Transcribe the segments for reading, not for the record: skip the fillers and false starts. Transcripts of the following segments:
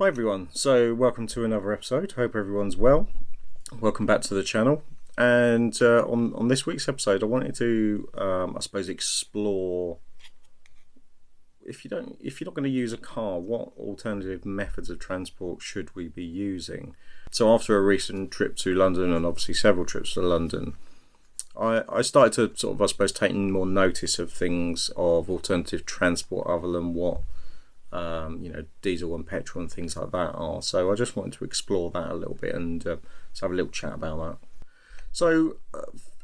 Hi everyone, so welcome to another episode. Hope everyone's well. Welcome back to the channel. And on this week's episode, I wanted to, I suppose, explore if you're not going to use a car, what alternative methods of transport should we be using? So after a recent trip to London, and obviously several trips to London, I started to sort of, I suppose, take more notice of things of alternative transport other than what diesel and petrol and things like that are. So I just wanted to explore that a little bit and have a little chat about that. So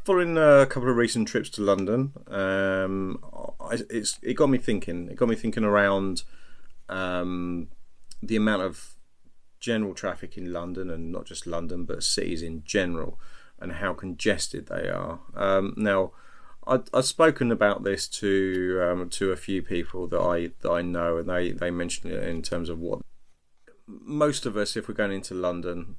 following a couple of recent trips to London, it got me thinking. It got me thinking around the amount of general traffic in London, and not just London, but cities in general, and how congested they are. Now, I've spoken about this to a few people that I know, and they mentioned it in terms of what most of us, if we're going into London,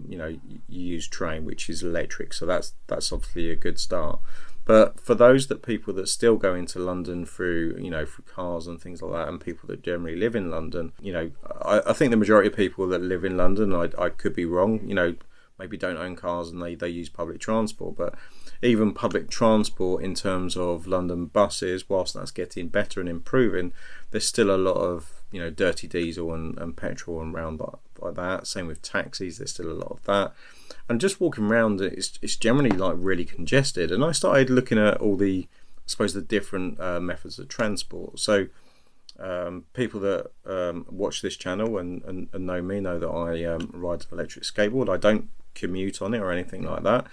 you use train, which is electric, so that's obviously a good start. But for people that still go into London through cars and things like that, and people that generally live in London, I think the majority of people that live in London, I could be wrong, maybe don't own cars and they use public transport, but even public transport in terms of London buses, whilst that's getting better and improving, there's still a lot of dirty diesel and petrol and around like that. Same with taxis, there's still a lot of that. And just walking around, it's generally like really congested. And I started looking at all the, I suppose, the different methods of transport. So people that watch this channel and know me know that I ride an electric skateboard. I don't commute on it or anything like that.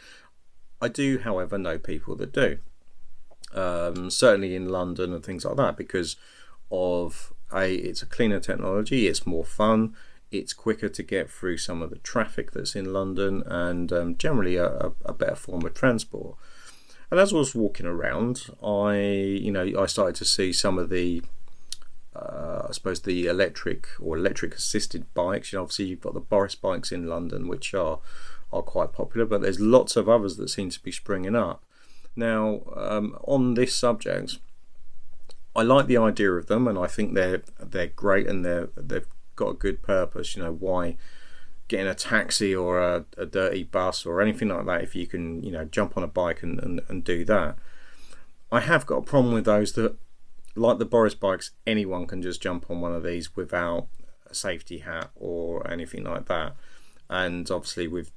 I do, however, know people that do, certainly in London and things like that, because of it's a cleaner technology, it's more fun, it's quicker to get through some of the traffic that's in London, and generally a better form of transport. And as I was walking around, I started to see some of the I suppose the electric assisted bikes. Obviously you've got the Boris Bikes in London, which are quite popular, but there's lots of others that seem to be springing up. Now, on this subject, I like the idea of them, and I think they're great, and they've got a good purpose. Why getting a taxi or a dirty bus or anything like that if you can jump on a bike and do that. I have got a problem with those that, like the Boris Bikes, anyone can just jump on one of these without a safety hat or anything like that. And obviously we've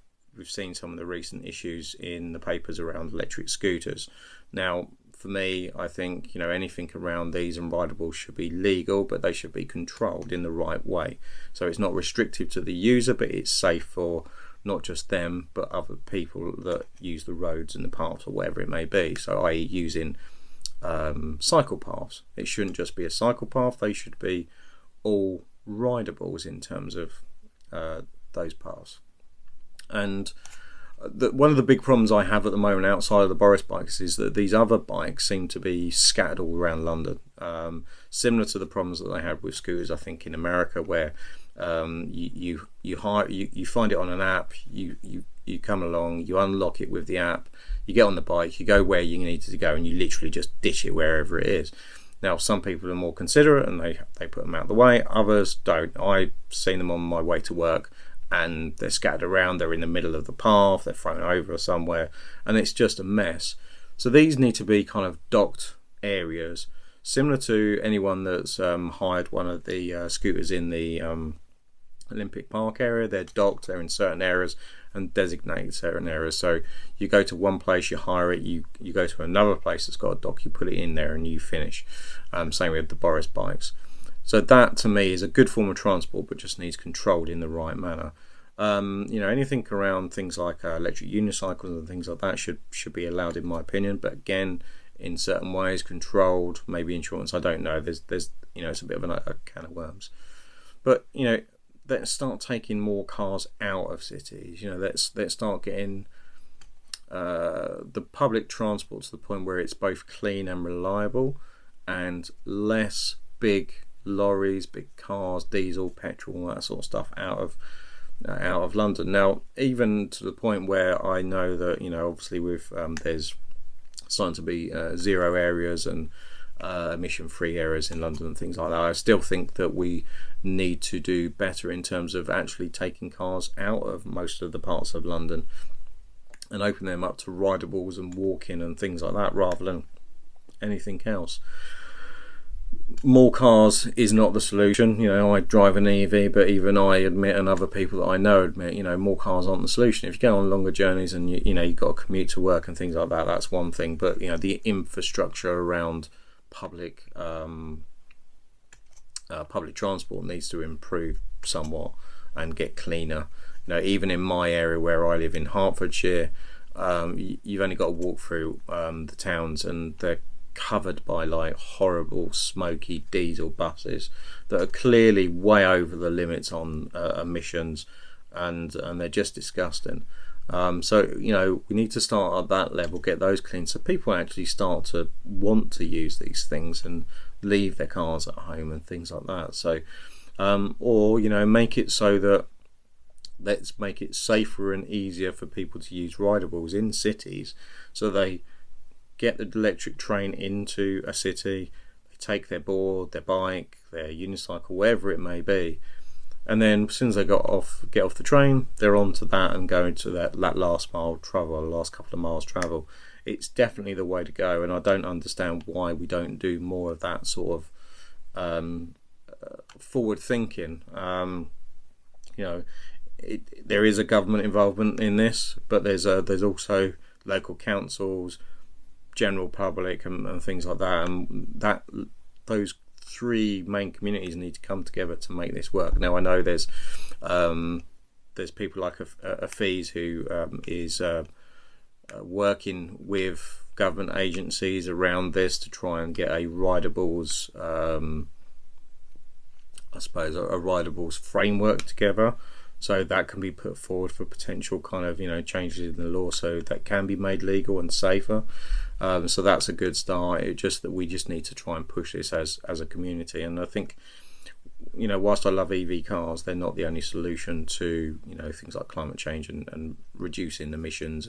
seen some of the recent issues in the papers around electric scooters. Now, for me, I think anything around these and rideables should be legal, but they should be controlled in the right way. So it's not restrictive to the user, but it's safe for not just them, but other people that use the roads and the paths or whatever it may be. So i.e. using cycle paths. It shouldn't just be a cycle path, they should be all rideables in terms of those paths. And one of the big problems I have at the moment outside of the Boris Bikes is that these other bikes seem to be scattered all around London, similar to the problems that they had with scooters, I think, in America, where you find it on an app, you come along, you unlock it with the app, you get on the bike, you go where you need to go, and you literally just ditch it wherever it is. Now, some people are more considerate and they put them out of the way, others don't. I've seen them on my way to work and they're scattered around, they're in the middle of the path, they're thrown over somewhere, and it's just a mess. So these need to be kind of docked areas, similar to anyone that's hired one of the scooters in the Olympic Park area. They're docked, they're in certain areas and designated certain areas. So you go to one place, you hire it, you go to another place that's got a dock, you put it in there and you finish. Same with the Boris Bikes. So that to me is a good form of transport, but just needs controlled in the right manner. Anything around things like electric unicycles and things like that should be allowed, in my opinion, but again, in certain ways, controlled, maybe insurance, I don't know. There's it's a bit of a can of worms. But let's start taking more cars out of cities. Let's start getting the public transport to the point where it's both clean and reliable, and less big lorries, big cars, diesel, petrol, all that sort of stuff out of London. Now, even to the point where I know that obviously with there's starting to be zero areas and emission-free areas in London and things like that. I still think that we need to do better in terms of actually taking cars out of most of the parts of London and open them up to rideables and walking and things like that rather than anything else. More cars is not the solution. I drive an EV, but even I admit, and other people that I know admit, more cars aren't the solution. If you go on longer journeys and you've got to commute to work and things like that, that's one thing. But the infrastructure around public transport needs to improve somewhat and get cleaner. Even in my area where I live in Hertfordshire, you've only got to walk through the towns and they're covered by like horrible smoky diesel buses that are clearly way over the limits on emissions, and they're just disgusting. So we need to start at that level, get those clean, so people actually start to want to use these things and leave their cars at home and things like that. So or make it so that, let's make it safer and easier for people to use rideables in cities, so they get the electric train into a city, they take their board, their bike, their unicycle, wherever it may be, and then as soon as they get off the train, they're onto that and go into that last mile travel, last couple of miles travel. It's definitely the way to go, and I don't understand why we don't do more of that sort of forward thinking. There is a government involvement in this, but there's also local councils, general public, and things like that, and those three main communities need to come together to make this work. Now I know there's people like a Fees who is working with government agencies around this to try and get a rideables a rideables framework together, so that can be put forward for potential kind of changes in the law, so that can be made legal and safer. So that's a good start. It's just that we just need to try and push this as a community. And I think whilst I love EV cars, they're not the only solution to things like climate change and reducing emissions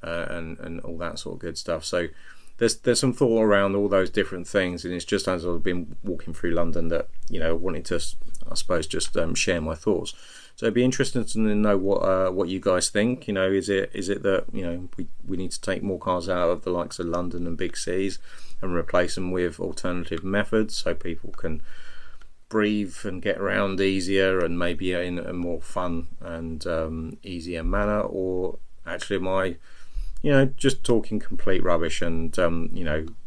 and all that sort of good stuff. So there's some thought around all those different things, and it's just as I've been walking through London that wanting to, I suppose, just share my thoughts. So it'd be interesting to know what you guys think. Is it that we need to take more cars out of the likes of London and big cities and replace them with alternative methods so people can breathe and get around easier and maybe in a more fun and easier manner, or actually am I just talking complete rubbish and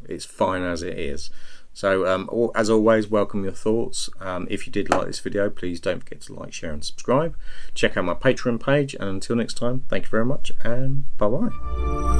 it's fine as it is? So as always, welcome your thoughts. If you did like this video, please don't forget to like, share and subscribe. Check out my Patreon page, and until next time, thank you very much and bye bye.